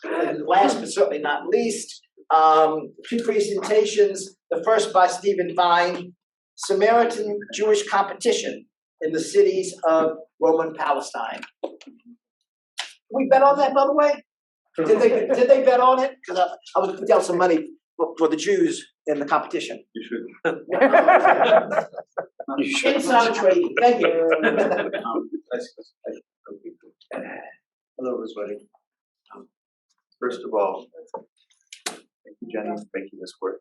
And last but certainly not least, two presentations. The first by Stephen Vine, Samaritan Jewish Competition in the Cities of Roman Palestine. We bet on that, by the way? Did they bet on it? Because I was putting down some money for the Jews in the competition. You should. Insider trading. Thank you. Hello, everybody. First of all, thank you, Jenny, for making this work.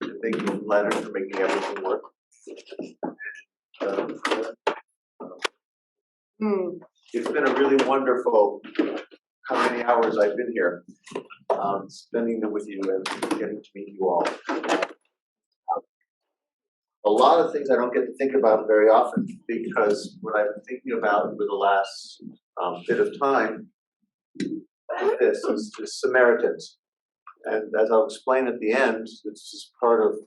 And thank you, Leonard, for making everything work. It's been a really wonderful how many hours I've been here, spending them with you and getting to meet you all. A lot of things I don't get to think about very often because what I've been thinking about over the last bit of time is Samaritans. And as I'll explain at the end, it's just part of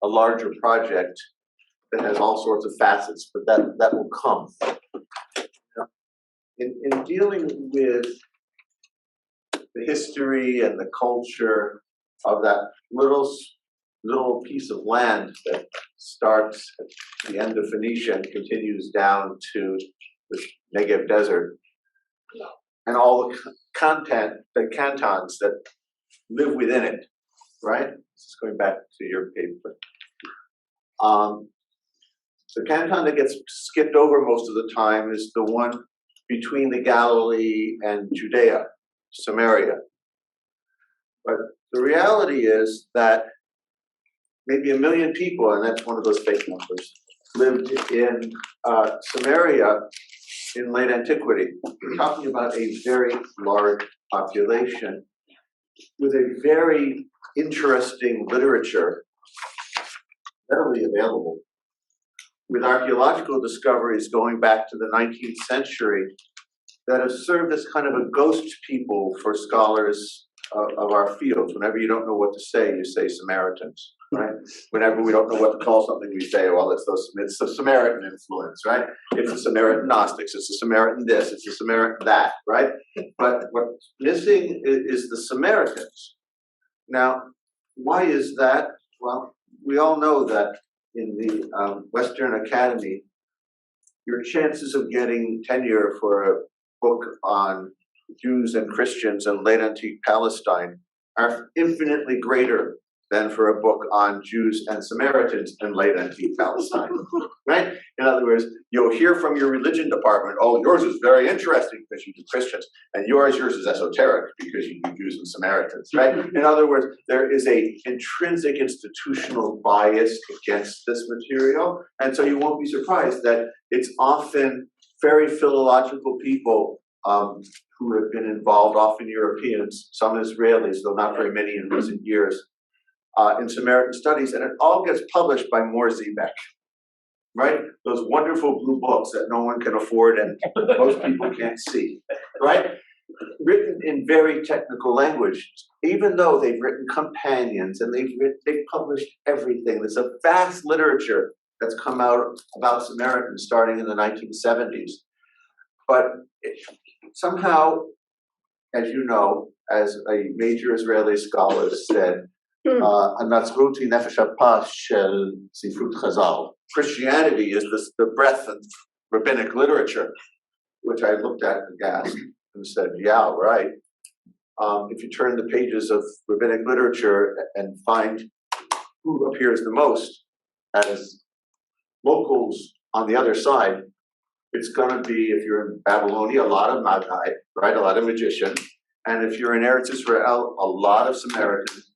a larger project that has all sorts of facets, but that will come. In dealing with the history and the culture of that little piece of land that starts at the end of Phoenicia and continues down to the Negev desert, and all the the cantons that live within it, right? This is going back to your paper. The canton that gets skipped over most of the time is the one between the Galilee and Judea, Samaria. But the reality is that maybe 1 million people, and that's one of those fake numbers, lived in Samaria in late antiquity. We're talking about a very large population with a very interesting literature readily available, with archaeological discoveries going back to the 19th century that have served as kind of a ghost people for scholars of our fields. Whenever you don't know what to say, you say Samaritans, right? Whenever we don't know what to call something, we say, well, it's the Samaritan influence, right? It's the Samaritan Gnostics, it's the Samaritan this, it's the Samaritan that, right? But what's missing is the Samaritans. Now, why is that? Well, we all know that in the Western Academy, your chances of getting tenure for a book on Jews and Christians in late antique Palestine are infinitely greater than for a book on Jews and Samaritans in late antique Palestine, right? In other words, you'll hear from your religion department, oh, yours is very interesting because you do Christians, and yours is esoteric because you do Jews and Samaritans, right? In other words, there is a intrinsic institutional bias against this material, and so you won't be surprised that it's often very philological people who have been involved, often Europeans, some Israelis, though not very many in recent years, in Samaritan studies, and it all gets published by Mohr Ziebeck, right? Those wonderful blue books that no one can afford and most people can't see, right? Written in very technical language, even though they've written companions and they've published everything. There's a vast literature that's come out about Samaritans starting in the 1970s. But somehow, as you know, as a major Israeli scholar said, Christianity is the breadth of rabbinic literature, which I looked at and gasped and said, yeah, right. If you turn the pages of rabbinic literature and find who appears the most as locals on the other side, it's going to be, if you're in Babylonia, a lot of Magi, right? A lot of magicians. And if you're in Eretz Israel, a lot of Samaritans.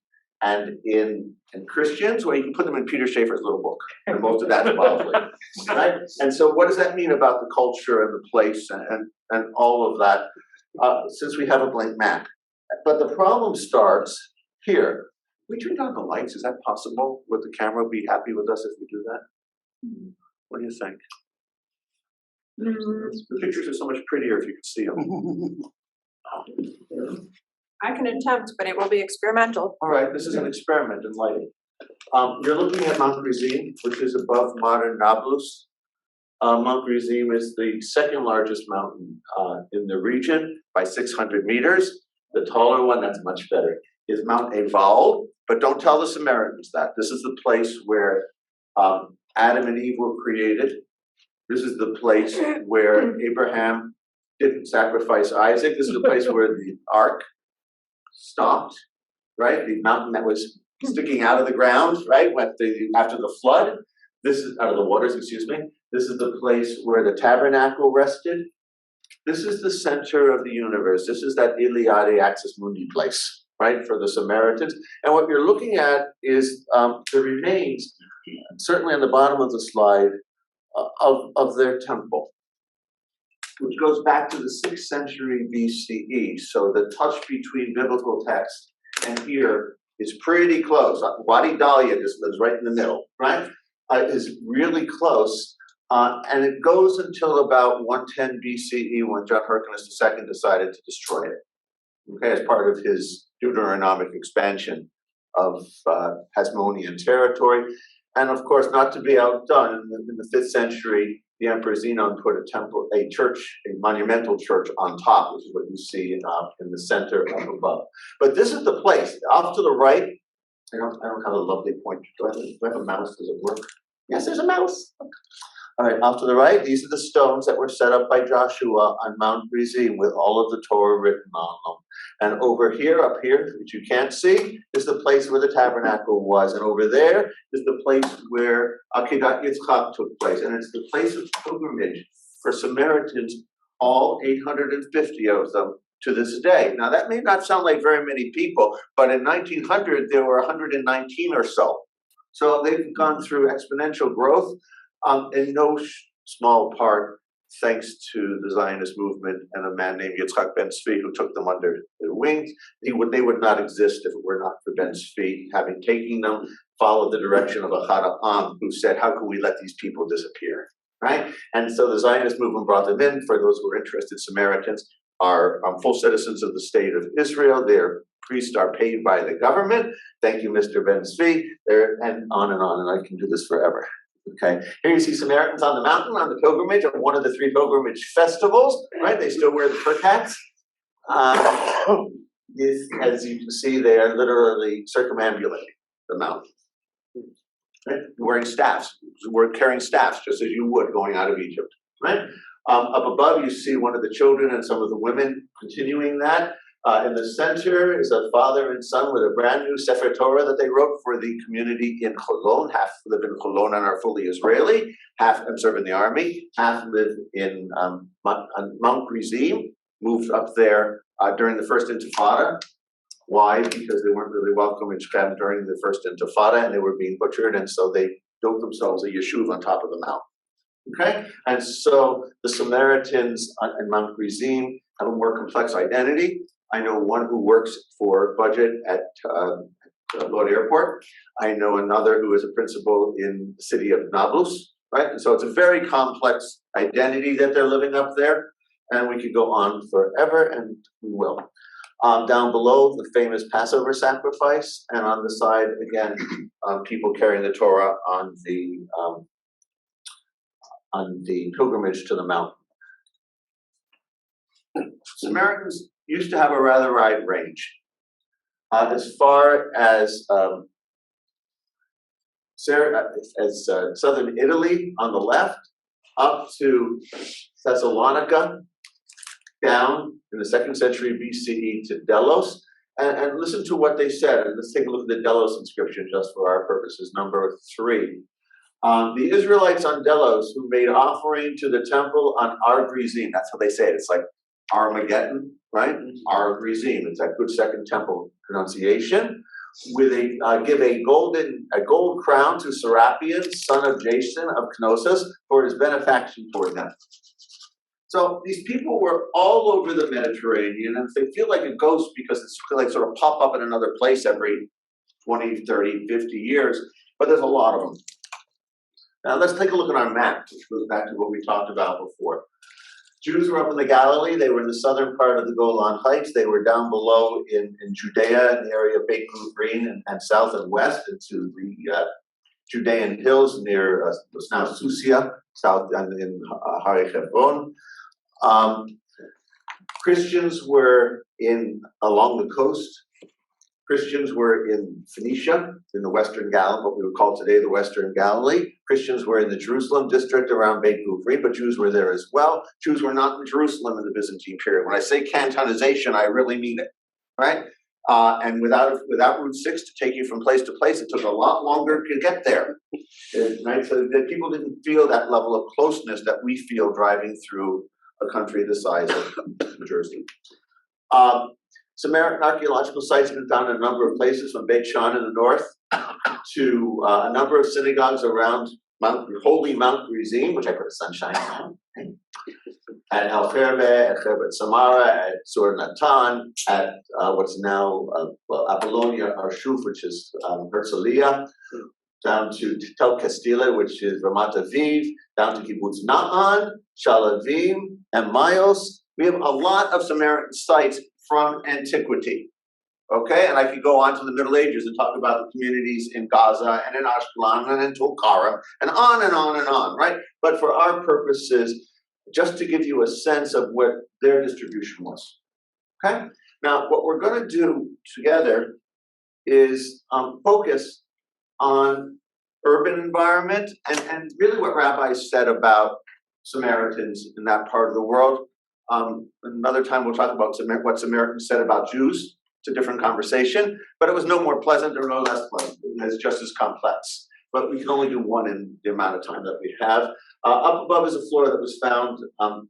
And in Christians, well, you can put them in Peter Schaeffer's little book, and most of that's probably, right? And so what does that mean about the culture and the place and all of that, since we have a blank map? But the problem starts here. We turn down the lights. Is that possible? Would the camera be happy with us if we do that? What do you think? The pictures are so much prettier if you could see them. I can attempt, but it will be experimental. All right, this is an experiment in lighting. You're looking at Mount Gerizim, which is above modern Nablus. Mount Gerizim is the second largest mountain in the region by 600 meters. The taller one, that's much better, is Mount Ebal, but don't tell the Samaritans that. This is the place where Adam and Eve were created. This is the place where Abraham didn't sacrifice Isaac. This is the place where the ark stopped, right? The mountain that was sticking out of the ground, right? After the flood. This is out of the waters, excuse me. This is the place where the tabernacle rested. This is the center of the universe. This is that Iliade Axis Mundi place, right, for the Samaritans. And what you're looking at is the remains, certainly on the bottom of the slide, of their temple, which goes back to the 6th century BCE. So the touch between biblical text and here is pretty close. Wadi Dahlia just lives right in the middle, right? Is really close. And it goes until about 110 BCE when John Hyrcanus II decided to destroy it, okay, as part of his Deuteronomic expansion of Hasmonean territory. And of course, not to be outdone, in the 5th century, the Emperor Zenon put a church, a monumental church on top, which is what you see in the center up above. But this is the place. Off to the right, I don't have a lovely pointer. Do I have a mouse? Does it work? Yes, there's a mouse. All right, off to the right, these are the stones that were set up by Joshua on Mount Gerizim with all of the Torah written on them. And over here, up here, which you can't see, is the place where the tabernacle was. And over there is the place where Akedat Yitzchak took place. And it's the place of pilgrimage for Samaritans, all 850 of them to this day. Now, that may not sound like very many people, but in 1900, there were 119 or so. So they've gone through exponential growth. In no small part, thanks to the Zionist movement and a man named Yitzchak Ben Tzvi, who took them under their wings. They would not exist if it were not for Ben Tzvi, having taken them, followed the direction of Ahad Ha'am, who said, how can we let these people disappear, right? And so the Zionist movement brought them in. For those who are interested, Samaritans are full citizens of the state of Israel. Their priests are paid by the government. Thank you, Mr. Ben Tzvi. And on, and I can do this forever. Okay, here you see Samaritans on the mountain on the pilgrimage of one of the 3 pilgrimage festivals, right? They still wear the fur hats. As you can see, they are literally circumambulating the mountain, right? Wearing staffs, carrying staffs just as you would going out of Egypt, right? Up above, you see one of the children and some of the women continuing that. In the center is a father and son with a brand new Sefer Torah that they wrote for the community in Cholon. Half live in Cholon and are fully Israeli, half serve in the army, half live in Mount Gerizim, moved up there during the first Intifada. Why? Because they weren't really welcome in Shechem during the first Intifada and they were being butchered, and so they built themselves a yeshuv on top of the mountain. Okay? And so the Samaritans in Mount Gerizim have a more complex identity. I know one who works for budget at Lod Airport. I know another who is a principal in the city of Nablus, right? And so it's a very complex identity that they're living up there. And we could go on forever, and we will. Down below, the famous Passover Sacrifice. And on the side, again, people carrying the Torah on the pilgrimage to the mountain. Samaritans used to have a rather wide range. As far as southern Italy on the left, up to Thessalonica, down in the 2nd century BCE to Delos, and listen to what they said. And let's take a look at the Delos inscription just for our purposes, number 3. The Israelites on Delos who made offering to the temple on Ar Gerizim, that's how they say it, it's like Armageddon, right? Ar Gerizim, it's that good Second Temple pronunciation. With give a gold crown to Serapion, son of Jason of Knossos, for his benefaction toward them. So these people were all over the Mediterranean, and they feel like a ghost because it's like sort of pop up in another place every 20, 30, 50 years, but there's a lot of them. Now let's take a look at our map, which goes back to what we talked about before. Jews were up in the Galilee. They were in the southern part of the Golan Heights. They were down below in Judea, in the area of Beit Green and south and west into the Judean hills near what's now Susia, south and in Hari Hebron. Christians were along the coast. Christians were in Phoenicia, in the Western Galilee, what we would call today the Western Galilee. Christians were in the Jerusalem district around Beit Guvri, but Jews were there as well. Jews were not in Jerusalem in the Byzantine period. When I say cantonization, I really mean it, right? And without Route 6 to take you from place to place, it took a lot longer to get there, right? So that people didn't feel that level of closeness that we feel driving through a country the size of New Jersey. Samaritan archaeological sites have been found in a number of places, from Beit Shan in the north to a number of synagogues around holy Mount Gerizim, which I put a sunshine on, at El Kherbe, at Cherbet Samara, at Sur Natan, at what's now Apollonia Arshuf, which is Herzliya, down to Tel Castile, which is Ramat Aviv, down to Kibbutz Na'an, Shalavim, and Mayos. We have a lot of Samaritan sites from antiquity, okay? And I could go on to the Middle Ages and talk about the communities in Gaza and in Ashkelon and in Tulkarem and on and on and on, right? But for our purposes, just to give you a sense of what their distribution was, okay? Now, what we're going to do together is focus on urban environment and really what rabbis said about Samaritans in that part of the world. Another time we'll talk about what Samaritans said about Jews. It's a different conversation, but it was no more pleasant or no less pleasant. It's just as complex. But we can only do one in the amount of time that we have. Up above is a floor that was found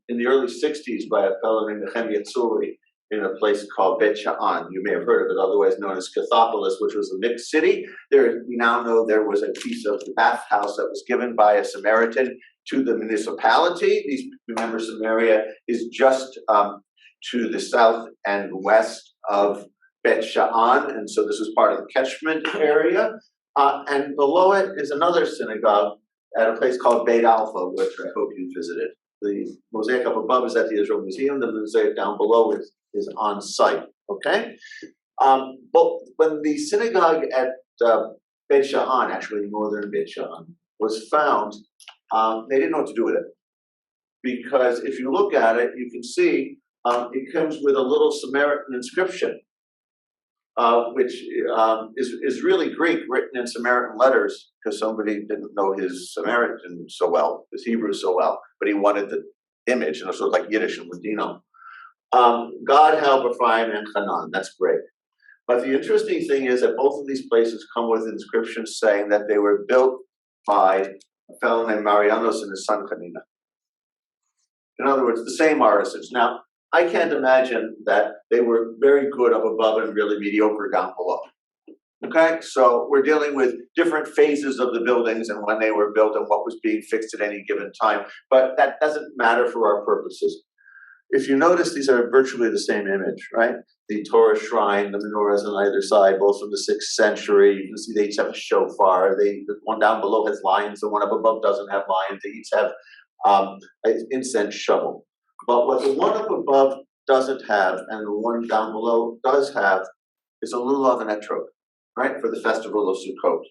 in the early 60s by a fellow named Nehemiah Tzuri in a place called Bet Sha'an. You may have heard of it, otherwise known as Scythopolis, which was a mixed city. We now know there was a piece of the bathhouse that was given by a Samaritan to the municipality. Remember, Samaria is just to the south and west of Bet Sha'an, and so this is part of the catchment area. And below it is another synagogue at a place called Beit Alpha, which I hope you visited. The mosaic up above is at the Israel Museum. The mosaic down below is on site. Okay, but when the synagogue at Beit Sha'an, actually northern Beit Sha'an, was found, they didn't know what to do with it, because if you look at it, you can see it comes with a little Samaritan inscription, which is really Greek, written in Samaritan letters, because somebody didn't know his Samaritan so well, his Hebrew so well, but he wanted the image, and it was sort of like Yiddish and Ladino. God help Ephraim and Hanan. That's great. But the interesting thing is that both of these places come with inscriptions saying that they were built by a fellow named Marianos and his son Hanina. In other words, the same artisans. Now, I can't imagine that they were very good up above and really mediocre down below. Okay, so we're dealing with different phases of the buildings and when they were built and what was being fixed at any given time, but that doesn't matter for our purposes. If you notice, these are virtually the same image, right? The Torah shrine, the menorahs on either side, both from the 6th century. You can see they each have a shofar. The one down below has lions, the one up above doesn't have lions. They each have an incense shovel. But what the one up above doesn't have and the one down below does have is a lulav and etrog, right, for the festival of Sukkot.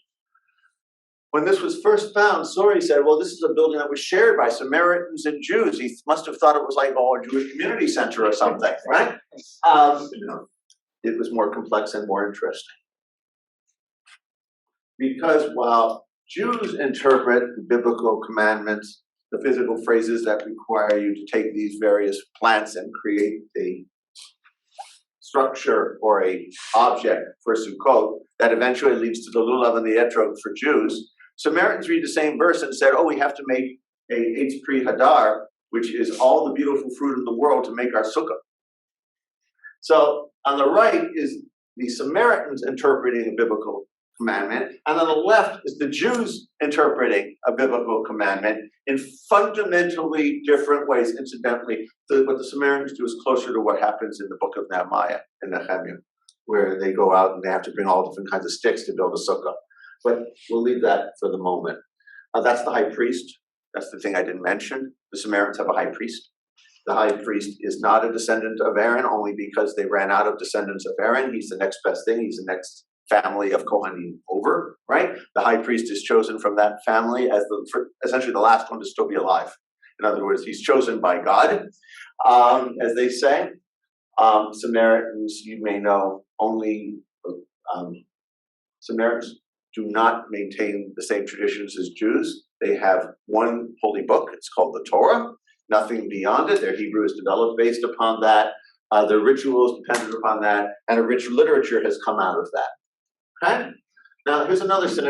When this was first found, Sori said, well, this is a building that was shared by Samaritans and Jews. He must have thought it was like, a Jewish community center or something, right? It was more complex and more interesting. Because while Jews interpret the biblical commandments, the physical phrases that require you to take these various plants and create a structure or a object for Sukkot that eventually leads to the lulav and the etrog for Jews, Samaritans read the same verse and said, we have to make a Eitz Pri Hadar, which is all the beautiful fruit in the world, to make our sukkah. So on the right is the Samaritans interpreting a biblical commandment, and on the left is the Jews interpreting a biblical commandment in fundamentally different ways. Incidentally, what the Samaritans do is closer to what happens in the book of Nehemiah and Nehemiah, where they go out and they have to bring all different kinds of sticks to build a sukkah. But we'll leave that for the moment. That's the high priest. That's the thing I didn't mention. The Samaritans have a high priest. The high priest is not a descendant of Aaron only because they ran out of descendants of Aaron. He's the next best thing. He's the next family of Kohanim over, right? The high priest is chosen from that family as essentially the last one to still be alive. In other words, he's chosen by God, as they say. Samaritans, you may know, only Samaritans do not maintain the same traditions as Jews. They have one holy book, it's called the Torah, nothing beyond it. Their Hebrew is developed based upon that. Their rituals dependent upon that, and a rich literature has come out of that. Okay? Now, here's another set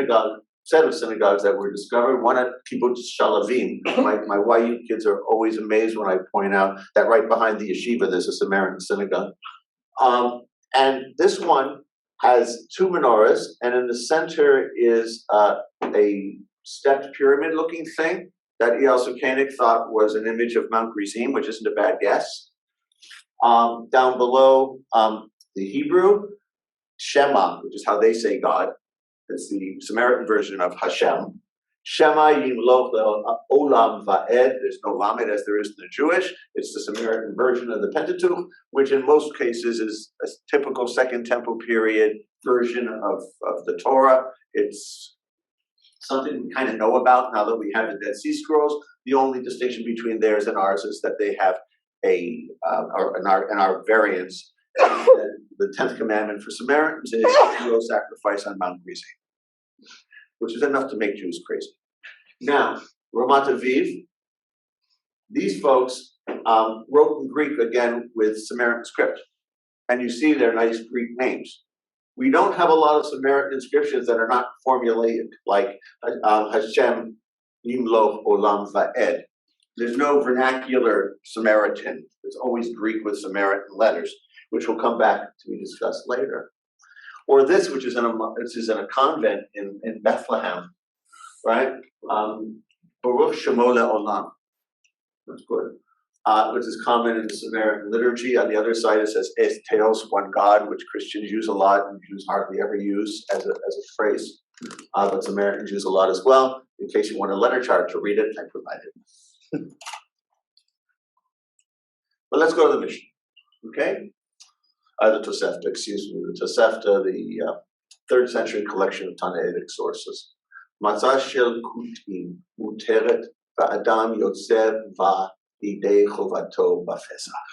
of synagogues that were discovered, one at Kibbutz Shalavim. My YU kids are always amazed when I point out that right behind the yeshiva, there's a Samaritan synagogue. And this one has two menorahs, and in the center is a stepped pyramid-looking thing that E.L. Koenig thought was an image of Mount Gerizim, which isn't a bad guess. Down below, the Hebrew, Shema, which is how they say God. It's the Samaritan version of Hashem. Shema yimloch olam va'ed. There's no lamed as there is in the Jewish. It's the Samaritan version of the Pentateuch, which in most cases is a typical Second Temple period version of the Torah. It's something we kind of know about now that we have the Dead Sea Scrolls. The only distinction between theirs and ours is that they have in our variants, the 10th commandment for Samaritans is no sacrifice on Mount Gerizim, which is enough to make Jews crazy. Now, Ramat Aviv, these folks wrote in Greek again with Samaritan script, and you see their nice Greek names. We don't have a lot of Samaritan inscriptions that are not formulated like Hashem Yimloch Olam Va'ed. There's no vernacular Samaritan. It's always Greek with Samaritan letters, which will come back to be discussed later. Or this, which is in a convent in Bethlehem, right? Baruch Shemo Le'olam. That's good. Which is common in the Samaritan liturgy. On the other side, it says Es Theos, one God, which Christians use a lot and Jews hardly ever use as a phrase. But Samaritans use a lot as well. In case you want a letter chart to read it, I provided. But let's go to the Mishnah, okay? The Tosefta, excuse me, the Tosefta, the 3rd century collection of Tannaitic sources. Matzah shel kutim muteret va'adam yotzev va'idei chovato b'Pesach.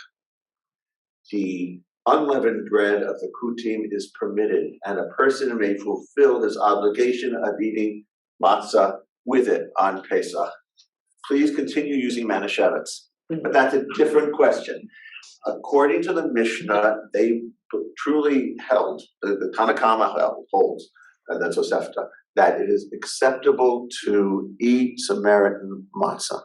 The unleavened bread of the kutim is permitted, and a person may fulfill his obligation of eating matzah with it on Pesach. Please continue using Manischewitz. But that's a different question. According to the Mishnah, they truly held, the Tanakama holds, and that's Tosefta, that it is acceptable to eat Samaritan matzah.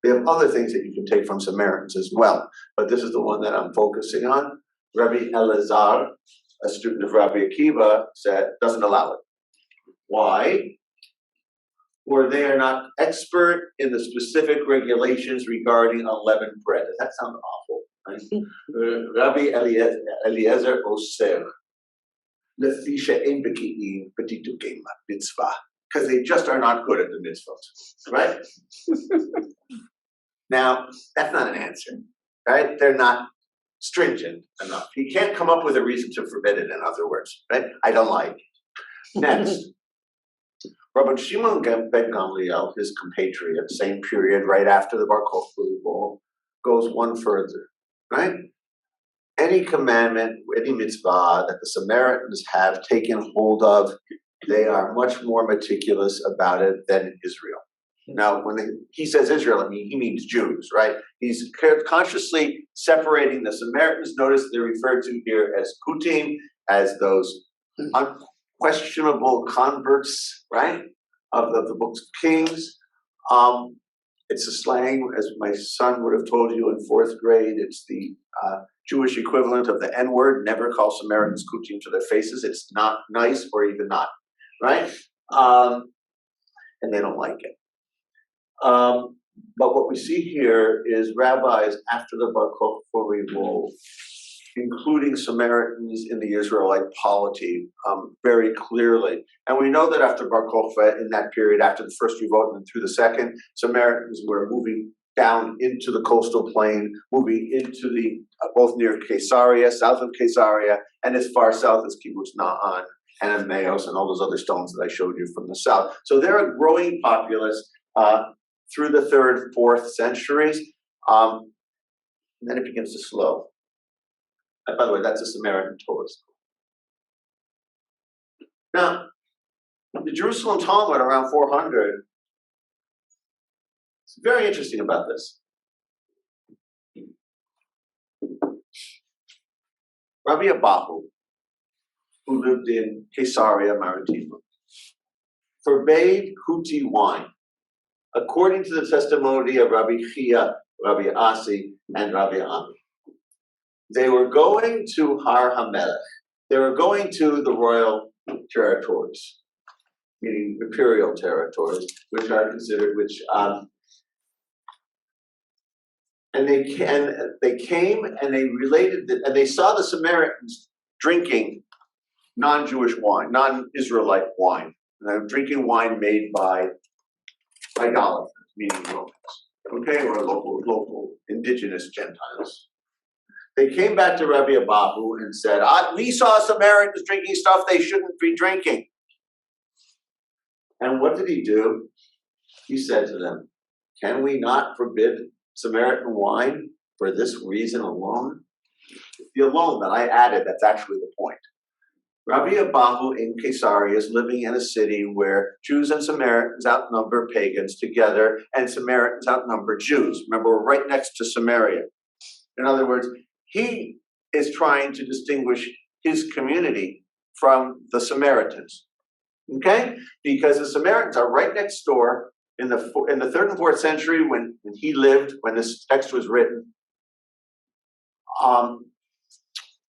They have other things that you can take from Samaritans as well, but this is the one that I'm focusing on. Rabbi Elazar, a student of Rabbi Akiva, said doesn't allow it. Why? Or they are not expert in the specific regulations regarding unleavened bread. Does that sound awful? Right? Rabbi Eliezer Oser, because they just are not good at the mitzvot, right? Now, that's not an answer, right? They're not stringent enough. He can't come up with a reason to forbid it, in other words, right? I don't like it. Next. Rabbi Shimon ben Gamliel, his compatriot, same period, right after the Bar Kokhba revolt, goes one further, right? Any commandment, any mitzvah that the Samaritans have taken hold of, they are much more meticulous about it than Israel. Now, when he says Israel, I mean, he means Jews, right? He's consciously separating the Samaritans. Notice they're referred to here as kutim, as those unquestionable converts, right, of the books of Kings. It's a slang, as my son would have told you in 4th grade. It's the Jewish equivalent of the N-word. Never call Samaritans kutim to their faces. It's not nice or even not, right? And they don't like it. But what we see here is rabbis after the Bar Kokhba revolt, including Samaritans in the Israelite polity, very clearly. And we know that after Bar Kokhba, in that period, after the first revolt and through the second, Samaritans were moving down into the coastal plain, moving into the, both near Caesarea, south of Caesarea, and as far south as Kibbutz Na'an and Emmaus and all those other stones that I showed you from the south. So they're a growing populace through the 3rd, 4th centuries. And then it begins to slow. And by the way, that's a Samaritan Torah school. Now, the Jerusalem Talmud around 400, it's very interesting about this. Rabbi Abahu, who lived in Caesarea Maritima, forbade Huti wine, according to the testimony of Rabbi Chia, Rabbi Asi, and Rabbi Ami. They were going to Har HaMelech. They were going to the royal territories, meaning imperial territories, which are considered, and they came and they related and they saw the Samaritans drinking non-Jewish wine, non-Israelite wine. And they're drinking wine made by idolaters, meaning Romans, okay, or local indigenous Gentiles. They came back to Rabbi Abahu and said, we saw Samaritans drinking stuff they shouldn't be drinking. And what did he do? He said to them, can we not forbid Samaritan wine for this reason alone? The alone that I added, that's actually the point. Rabbi Abahu in Caesarea is living in a city where Jews and Samaritans outnumber pagans together, and Samaritans outnumber Jews. Remember, we're right next to Samaria. In other words, he is trying to distinguish his community from the Samaritans, okay? Because the Samaritans are right next door. In the 3rd and 4th century, when he lived, when this text was written,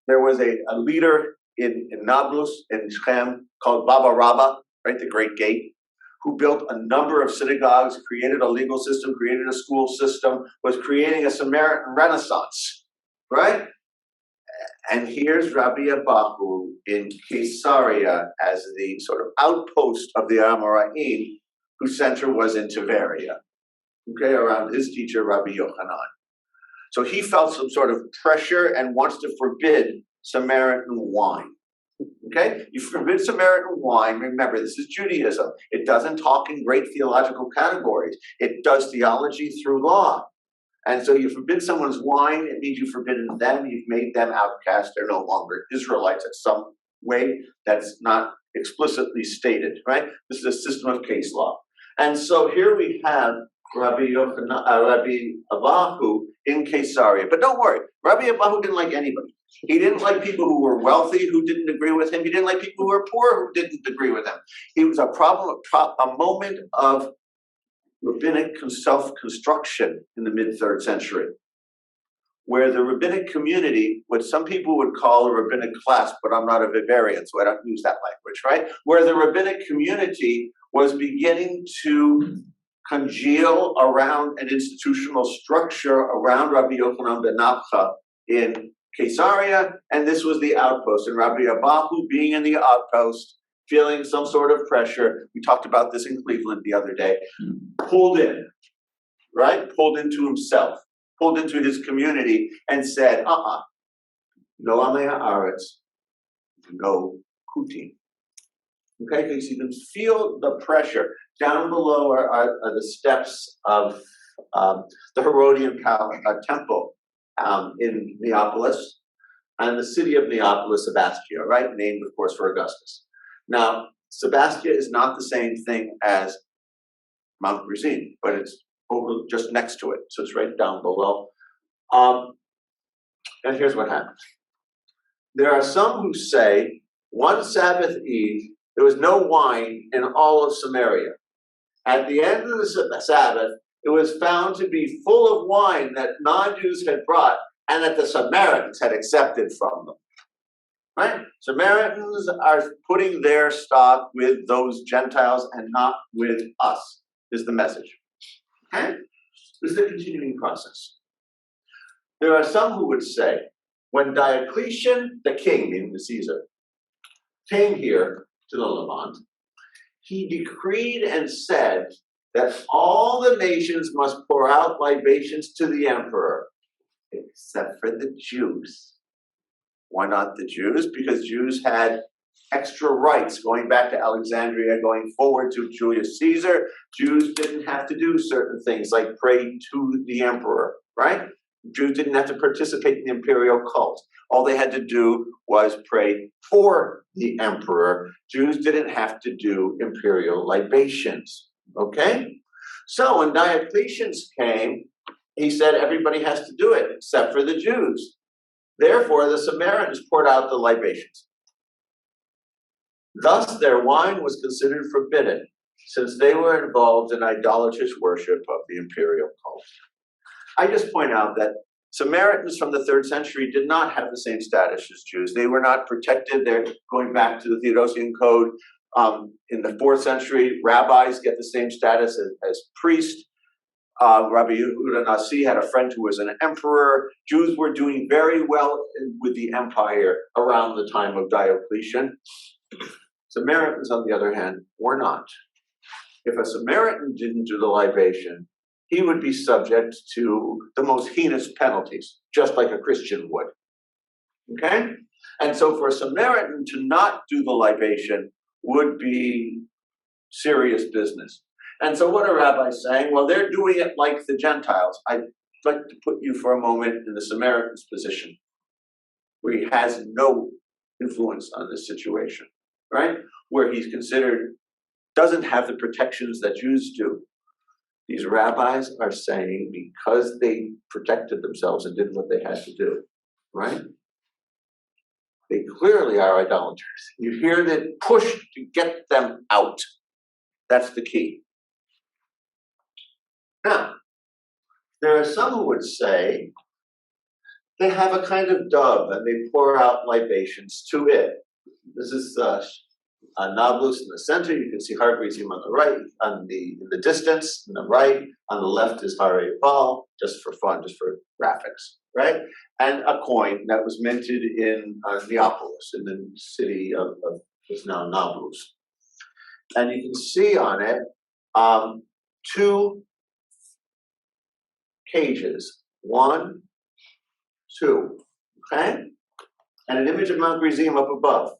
there was a leader in Nablus, in Shechem, called Baba Rabba, right, the Great Gate, who built a number of synagogues, created a legal system, created a school system, was creating a Samaritan Renaissance, right? And here's Rabbi Abahu in Caesarea as the sort of outpost of the Amoraim, whose center was in Tiberia, okay, around his teacher, Rabbi Yochanan. So he felt some sort of pressure and wants to forbid Samaritan wine, okay? You forbid Samaritan wine, remember, this is Judaism. It doesn't talk in great theological categories. It does theology through law. And so you forbid someone's wine, it means you've forbidden them, you've made them outcast, they're no longer Israelites in some way that's not explicitly stated, right? This is a system of case law. And so here we have Rabbi Abahu in Caesarea. But don't worry, Rabbi Abahu didn't like anybody. He didn't like people who were wealthy who didn't agree with him. He didn't like people who were poor who didn't agree with him. It was a moment of rabbinic self-construction in the mid-3rd century, where the rabbinic community, what some people would call a rabbinic class, but I'm not a Bavarian, so I don't use that language, right? Where the rabbinic community was beginning to congeal around an institutional structure around Rabbi Yochanan ben Abcha in Caesarea, and this was the outpost. And Rabbi Abahu, being in the outpost, feeling some sort of pressure, we talked about this in Cleveland the other day, pulled in, right? Pulled into himself, pulled into his community and said, no Amei Haaretz, no Kutim. Okay, because you can feel the pressure. Down below are the steps of the Herodian temple in Neapolis, and the city of Neapolis, Sebastia, right? Named, of course, for Augustus. Now, Sebastia is not the same thing as Mount Gerizim, but it's over just next to it, so it's right down below. And here's what happens. There are some who say one Sabbath Eve, there was no wine in all of Samaria. At the end of the Sabbath, it was found to be full of wine that non-Jews had brought and that the Samaritans had accepted from them. Right? Samaritans are putting their stock with those Gentiles and not with us, is the message. Okay? This is a continuing process. There are some who would say, when Diocletian, the king, meaning the Caesar, came here to the Levant, he decreed and said that all the nations must pour out libations to the emperor, except for the Jews. Why not the Jews? Because Jews had extra rights going back to Alexandria, going forward to Julius Caesar. Jews didn't have to do certain things like pray to the emperor, right? Jews didn't have to participate in the imperial cult. All they had to do was pray for the emperor. Jews didn't have to do imperial libations, okay? So when Diocletian came, he said everybody has to do it except for the Jews. Therefore, the Samaritans poured out the libations. Thus, their wine was considered forbidden, since they were involved in idolatrous worship of the imperial cult. I just point out that Samaritans from the 3rd century did not have the same status as Jews. They were not protected. They're going back to the Theodosian Code. In the 4th century, rabbis get the same status as priests. Rabbi Yehuda Nasi had a friend who was an emperor. Jews were doing very well with the empire around the time of Diocletian. Samaritans, on the other hand, were not. If a Samaritan didn't do the libation, he would be subject to the most heinous penalties, just like a Christian would. Okay? And so for a Samaritan to not do the libation would be serious business. And so what are rabbis saying? Well, they're doing it like the Gentiles. I'd like to put you for a moment in the Samaritan's position, where he has no influence on this situation, right? Where he's considered, doesn't have the protections that Jews do. These rabbis are saying because they protected themselves and did what they had to do, right? They clearly are idolaters. You hear the push to get them out. That's the key. Now, there are some who would say they have a kind of dove and they pour out libations to it. This is Nablus in the center. You can see Har Gerizim on the right, in the distance, on the right. On the left is Har Ebal, just for fun, just for graphics, right? And a coin that was minted in Neapolis, in the city of what's now Nablus. And you can see on it 2 cages, 1, 2, okay? And an image of Mount Gerizim up above.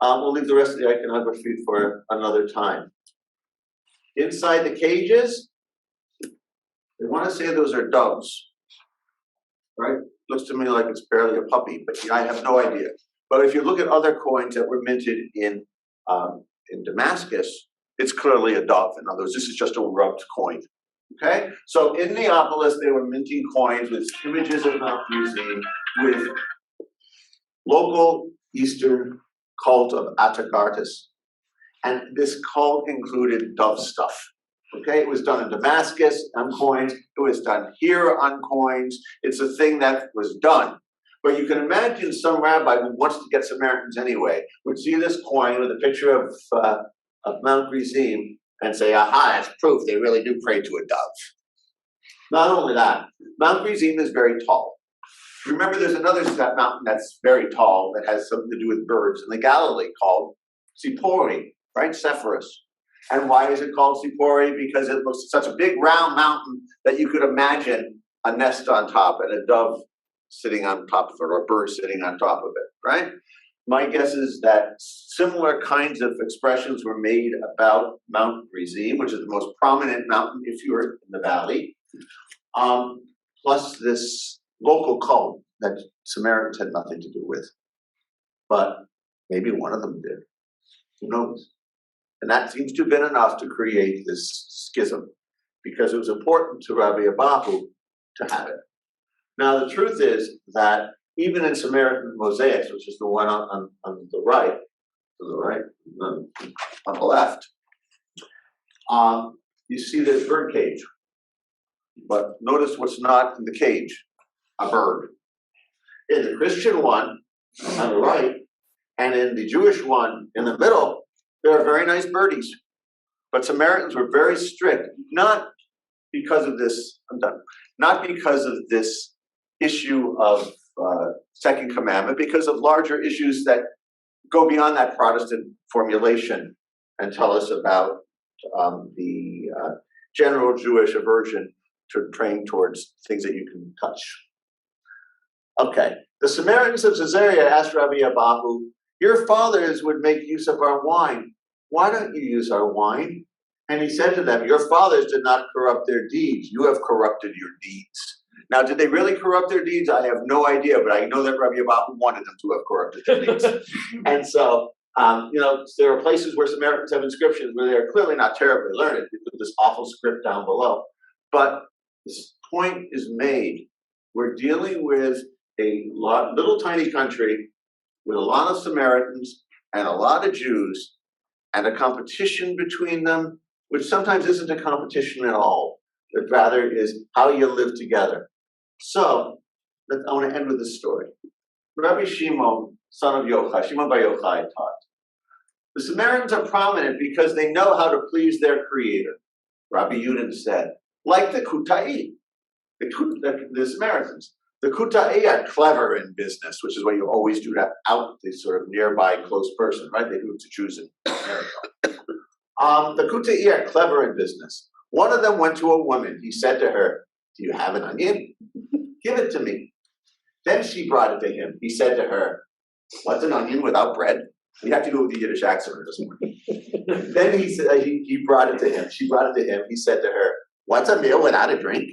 We'll leave the rest of the iconography for another time. Inside the cages, they want to say those are doves, right? Looks to me like it's barely a puppy, but I have no idea. But if you look at other coins that were minted in Damascus, it's clearly a dove. In other words, this is just a rubbed coin. Okay? So in Neapolis, they were minting coins with images of Mount Gerizim, with local Eastern cult of Atargatis. And this cult included dove stuff. Okay? It was done in Damascus on coins. It was done here on coins. It's a thing that was done. But you can imagine some rabbi who wants to get Samaritans anyway would see this coin with a picture of Mount Gerizim and say, aha, that's proof they really do pray to a dove. Not only that, Mount Gerizim is very tall. Remember, there's another mountain that's very tall that has something to do with birds in the Galilee called Sipori, right? Sepphoris. And why is it called Sipori? Because it looks such a big round mountain that you could imagine a nest on top and a dove sitting on top of it, or a bird sitting on top of it, right? My guess is that similar kinds of expressions were made about Mount Gerizim, which is the most prominent mountain if you're in the valley, plus this local cult that Samaritans had nothing to do with. But maybe one of them did. Who knows? And that seems to have been enough to create this schism, because it was important to Rabbi Abahu to have it. Now, the truth is that even in Samaritan mosaics, which is the one on the right, on the left, you see this bird cage. But notice what's not in the cage, a bird. In the Christian one on the right, and in the Jewish one in the middle, there are very nice birdies. But Samaritans were very strict, not because of this, not because of this issue of second commandment, because of larger issues that go beyond that Protestant formulation and tell us about the general Jewish aversion to praying towards things that you can touch. Okay, the Samaritans of Caesarea asked Rabbi Abahu, your fathers would make use of our wine. Why don't you use our wine? And he said to them, your fathers did not corrupt their deeds. You have corrupted your deeds. Now, did they really corrupt their deeds? I have no idea, but I know that Rabbi Abahu wanted them to have corrupted their deeds. And so, there are places where Samaritans have inscriptions where they're clearly not terribly learned. They put this awful script down below. But this point is made. We're dealing with a little tiny country with a lot of Samaritans and a lot of Jews, and a competition between them, which sometimes isn't a competition at all, but rather is how you live together. So, I want to end with this story. Rabbi Shimon, son of Yochai, Shimon bar Yochai taught. The Samaritans are prominent because they know how to please their creator. Rabbi Yudin said, like the Kutai, the Samaritans. The Kutai are clever in business, which is what you always do to out the sort of nearby close person, right? They do it to Jews in America. The Kutai are clever in business. One of them went to a woman. He said to her, do you have an onion? Give it to me. Then she brought it to him. He said to her, what's an onion without bread? You have to go with the Yiddish accent this morning. Then he said, he brought it to him. She brought it to him. He said to her, what's a meal without a drink?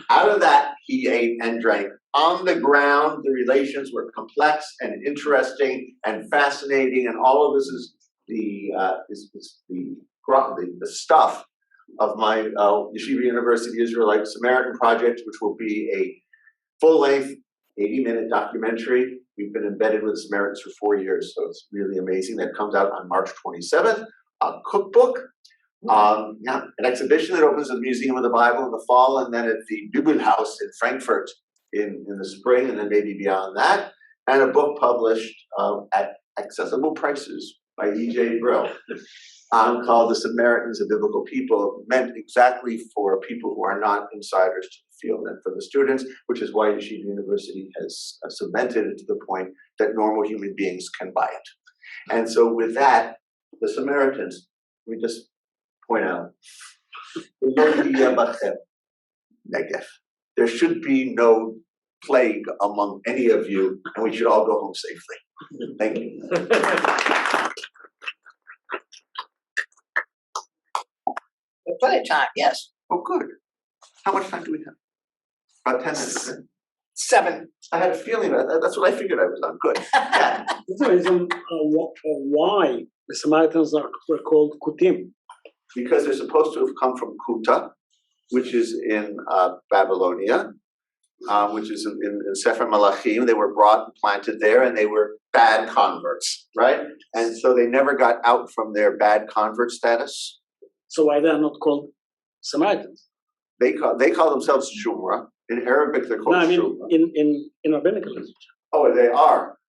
Out of that, he ate and drank. On the ground, the relations were complex and interesting and fascinating, and all of this is the stuff of my Yeshiva University Israelite Samaritan project, which will be a full-length, 80-minute documentary. We've been embedded with the Samaritans for 4 years, so it's really amazing. That comes out on March 27th. A cookbook. An exhibition that opens at the Museum of the Bible in the fall, and then at the Bibelhaus in Frankfurt in the spring, and then maybe beyond that, and a book published at accessible prices by E.J. Brill called The Samaritans, a Biblical People, meant exactly for people who are not insiders to the field and for the students, which is why Yeshiva University has cemented it to the point that normal human beings can buy it. And so with that, the Samaritans, we just point out, there should be no plague among any of you, and we should all go home safely. Thank you. Plenty of time, yes. Oh, good. How much time do we have? About 10 minutes. 7. I had a feeling that's what I figured I was on. Good. Yeah. That's the reason why the Samaritans were called Kutim. Because they're supposed to have come from Kuta, which is in Babylonia, which is in Sefer Malachim. They were brought and planted there, and they were bad converts, right? And so they never got out from their bad convert status. So why they are not called Samaritans? They call themselves Shumra. In Arabic, they're called Shumra. In rabbinical literature. Oh, they are.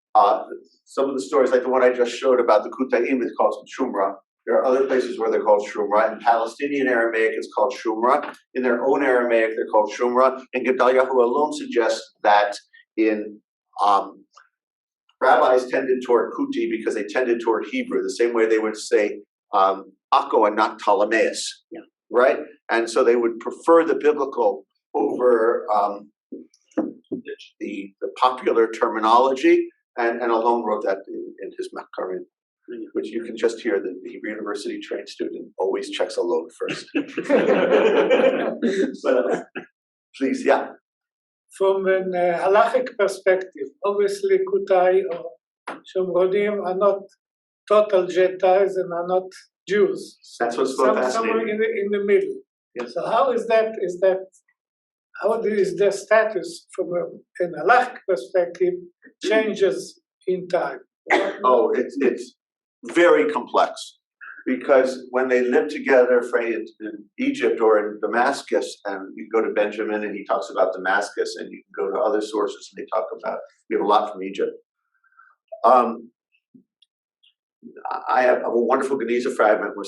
Some of the stories, like the one I just showed about the Kutaim, is called Shumra. There are other places where they're called Shumra. In Palestinian Aramaic, it's called Shumra. In their own Aramaic, they're called Shumra. And Gedaliahu alone suggests that in rabbis tended toward Kuti because they tended toward Hebrew, the same way they would say Akko and not Ptolemaeus, right? And so they would prefer the biblical over the popular terminology. And Alon wrote that in his Makarim, which you can just hear the Hebrew University trained student always checks Alon first. But please, yeah. From an halachic perspective, obviously Kutai or Shomrodim are not total Gentiles and are not Jews. That's what's so fascinating. Somewhere in the middle. Yes. So how is their status from an halachic perspective changes in time? Oh, it's very complex, because when they live together, in Egypt or in Damascus, and you go to Benjamin and he talks about Damascus, and you can go to other sources and they talk about, we have a lot from Egypt. I have a wonderful Geniza fragment where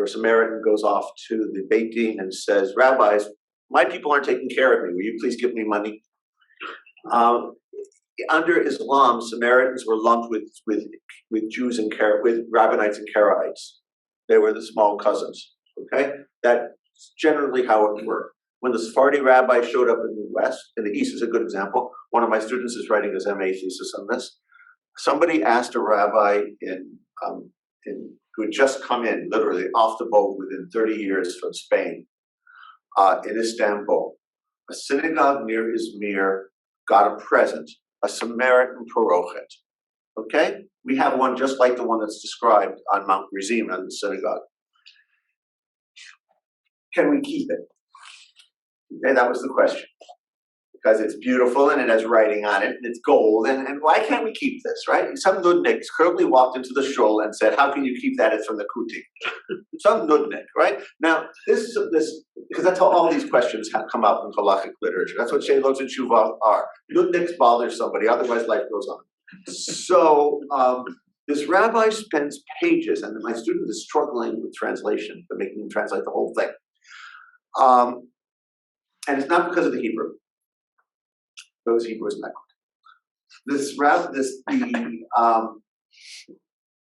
a Samaritan goes off to the Beit Din and says, rabbis, my people aren't taking care of me. Will you please give me money? Under Islam, Samaritans were lumped with Jews and with Rabbinites and Karaites. They were the small cousins. Okay, that's generally how it worked. When the Sephardi rabbi showed up in the West, in the East is a good example. One of my students is writing his MA thesis on this. Somebody asked a rabbi who had just come in, literally off the boat within 30 years from Spain, in Istanbul, a synagogue near Izmir got a present, a Samaritan parochet. Okay? We have one just like the one that's described on Mount Gerizim and the synagogue. Can we keep it? Okay, that was the question. Because it's beautiful and it has writing on it and it's gold, and why can't we keep this, right? Some nudnik currently walked into the shul and said, how can you keep that? It's from the Kuti. Some nudnik, right? Now, this because that's how all these questions have come up in halachic literature. That's what Sheilot and Tshuva are. Nudniks bother somebody, otherwise life goes on. So this rabbi spends pages, and my student is struggling with translation, but making him translate the whole thing. And it's not because of the Hebrew. Those Hebrews not good.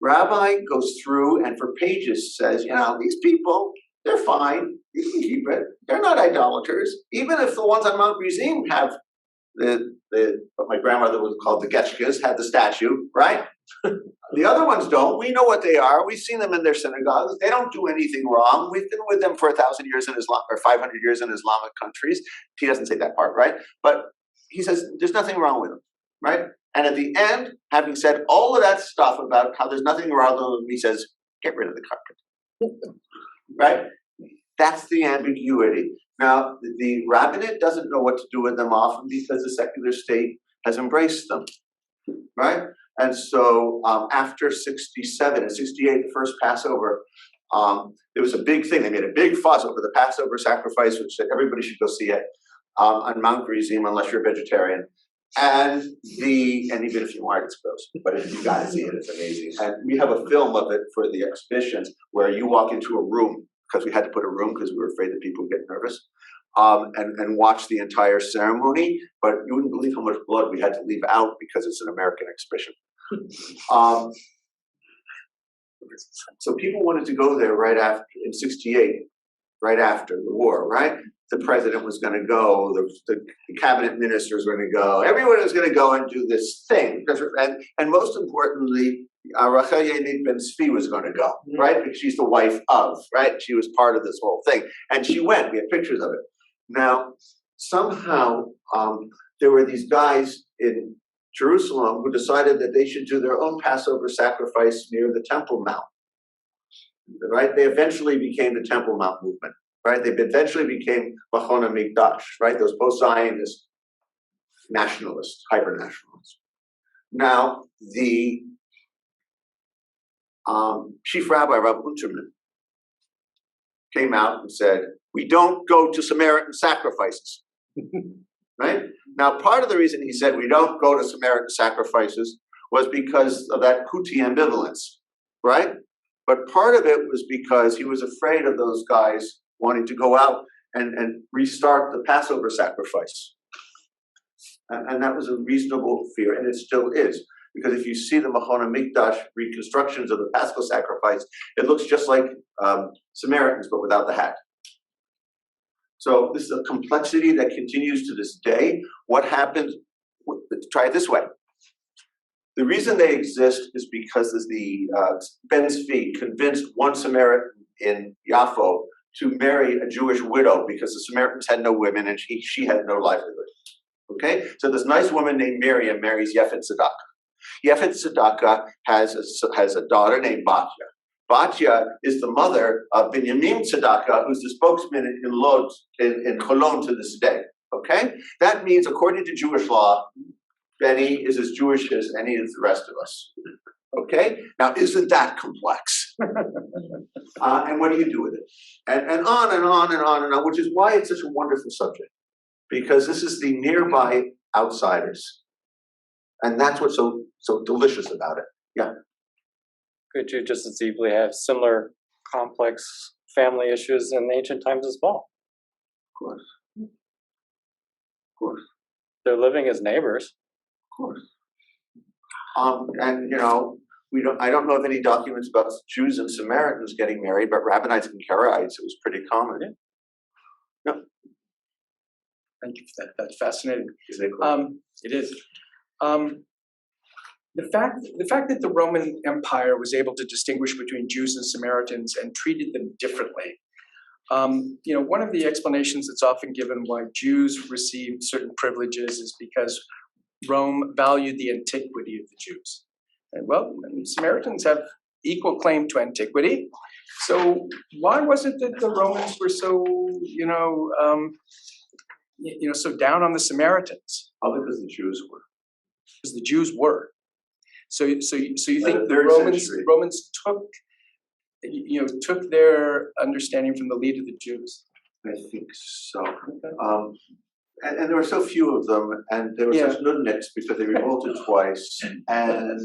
Rabbi goes through and for pages says, these people, they're fine. You can keep it. They're not idolaters. Even if the ones on Mount Gerizim have what my grandmother would call the Getchkas, had the statue, right? The other ones don't. We know what they are. We've seen them in their synagogues. They don't do anything wrong. We've been with them for 1,000 years in Islam, or 500 years in Islamic countries. He doesn't say that part, right? But he says there's nothing wrong with them, right? And at the end, having said all of that stuff about how there's nothing wrong with them, he says, get rid of the carpet, right? That's the ambiguity. Now, the rabbinate doesn't know what to do with them often because the secular state has embraced them, right? And so after 67 and 68, the first Passover, there was a big thing. They made a big fuss over the Passover Sacrifice, which said everybody should go see it on Mount Gerizim unless you're a vegetarian. And even if you aren't, it's gross. But if you got to see it, it's amazing. And we have a film of it for the exhibitions where you walk into a room, because we had to put a room because we were afraid that people would get nervous, and watch the entire ceremony. But you wouldn't believe how much blood we had to leave out because it's an American exhibition. So people wanted to go there right after, in 68, right after the war, right? The president was going to go, the cabinet ministers were going to go, everyone was going to go and do this thing. And most importantly, Rachel Yenit Ben Svi was going to go, right? Because she's the wife of, right? She was part of this whole thing. And she went, we have pictures of it. Now, somehow, there were these guys in Jerusalem who decided that they should do their own Passover sacrifice near the Temple Mount, right? They eventually became the Temple Mount movement, right? They eventually became Machon HaMikdash, right? Those post-Zionist nationalists, hyper-nationalists. Now, the chief rabbi, Rav Unterman, came out and said, we don't go to Samaritan sacrifices, right? Now, part of the reason he said we don't go to Samaritan sacrifices was because of that Kuti ambivalence, right? But part of it was because he was afraid of those guys wanting to go out and restart the Passover sacrifice. And that was a reasonable fear, and it still is. Because if you see the Machon HaMikdash reconstructions of the Paschal sacrifice, it looks just like Samaritans, but without the hat. So this is a complexity that continues to this day. What happened, try it this way. The reason they exist is because the Ben Svi convinced one Samaritan in Yafo to marry a Jewish widow because the Samaritans had no women and she had no livelihood. Okay? So this nice woman named Miriam marries Yefet Tzedakah. Yefet Tzedakah has a daughter named Batya. Batya is the mother of Binyamin Tzedakah, who's the spokesman in Lod, in Cholon to this day. Okay? That means, according to Jewish law, Benny is as Jewish as any of the rest of us. Okay? Now, isn't that complex? And what do you do with it? And on and on and on and on, which is why it's such a wonderful subject. Because this is the nearby outsiders. And that's what's so delicious about it. Yeah. Could you just as deeply have similar complex family issues in ancient times as well? Of course. Of course. They're living as neighbors. Of course. And I don't know of any documents about Jews and Samaritans getting married, but Rabbinites and Karaites, it was pretty common. Yeah. Thank you for that. That's fascinating. Exactly. It is. The fact that the Roman Empire was able to distinguish between Jews and Samaritans and treated them differently One of the explanations that's often given why Jews received certain privileges is because Rome valued the antiquity of the Jews. And well, Samaritans have equal claim to antiquity. So why was it that the Romans were so, so down on the Samaritans? Oh, because the Jews were. Because the Jews were. So you think the third Romans took their understanding from the lead of the Jews? I think so. And there were so few of them, and they were such nudniks because they revolted twice, and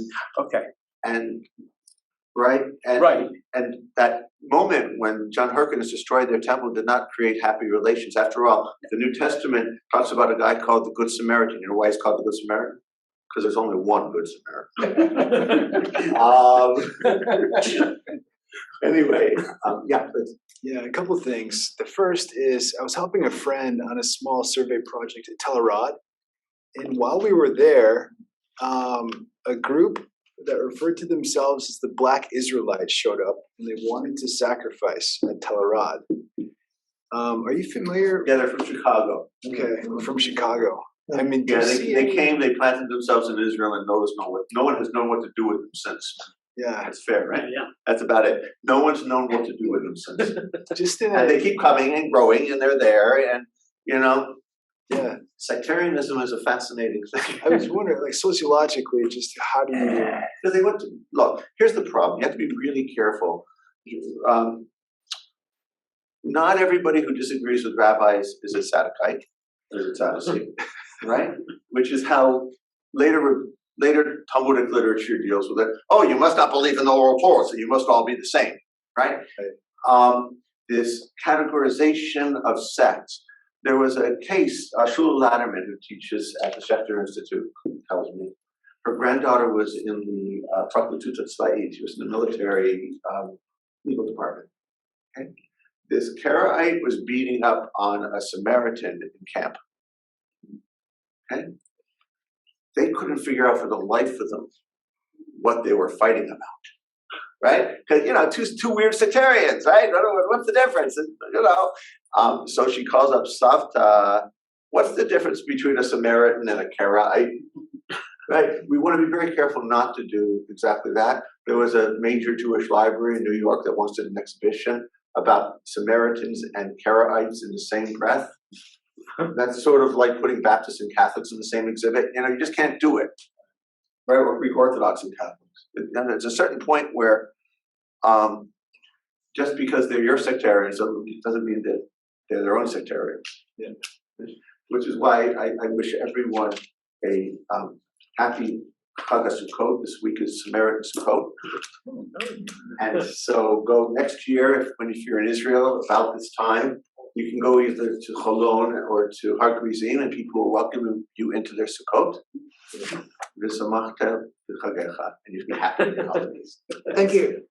that moment when John Hyrcanus destroyed their temple did not create happy relations. After all, the New Testament talks about a guy called the Good Samaritan. You know why he's called the Good Samaritan? Because there's only one Good Samaritan. Anyway, please. Yeah, a couple of things. The first is I was helping a friend on a small survey project in Tel Arad, and while we were there, a group that referred to themselves as the Black Israelites showed up, and they wanted to sacrifice at Tel Arad. Are you familiar? Yeah, they're from Chicago. Okay, from Chicago. I mean, they came, they planted themselves in Israel, and no one has known what to do with them since. Yeah, that's fair, right? Yeah. That's about it. No one's known what to do with them since. And they keep coming and growing, and they're there, and Yeah. Sectarianism is a fascinating thing. I was wondering, like sociologically, just how do you? Because they want to look. Here's the problem: you have to be really careful. Not everybody who disagrees with rabbis is a Sadducite, or a Sadducee, right? Which is how later Talmudic literature deals with it. Oh, you must not believe in the oral Torah, so you must all be the same, right? This categorization of sects. There was a case, Shula Latterman, who teaches at the Schechter Institute, tells me. Her granddaughter was in the Praklatut Tzva'it. She was in the military legal department. Okay? This Karaite was beating up on a Samaritan in camp. Okay? They couldn't figure out for the life of them what they were fighting about, right? Because two weird sectarians, right? What's the difference? So she calls up Savta. What's the difference between a Samaritan and a Karaite? Right? We want to be very careful not to do exactly that. There was a major Jewish library in New York that once did an exhibition about Samaritans and Karaites in the same breath. That's sort of like putting Baptists and Catholics in the same exhibit. You just can't do it. Right? Or Greek Orthodox and Catholics. And there's a certain point where just because they're your sectarians doesn't mean that they're their own sectarians. Yeah. Which is why I wish everyone a happy Chag HaSukkot. This week is Samaritan Sukkot. And so go next year, if you're in Israel about this time, you can go either to Cholon or to Har Gerizim, and people will welcome you into their Sukkot. And you can be happy in the holidays. Thank you.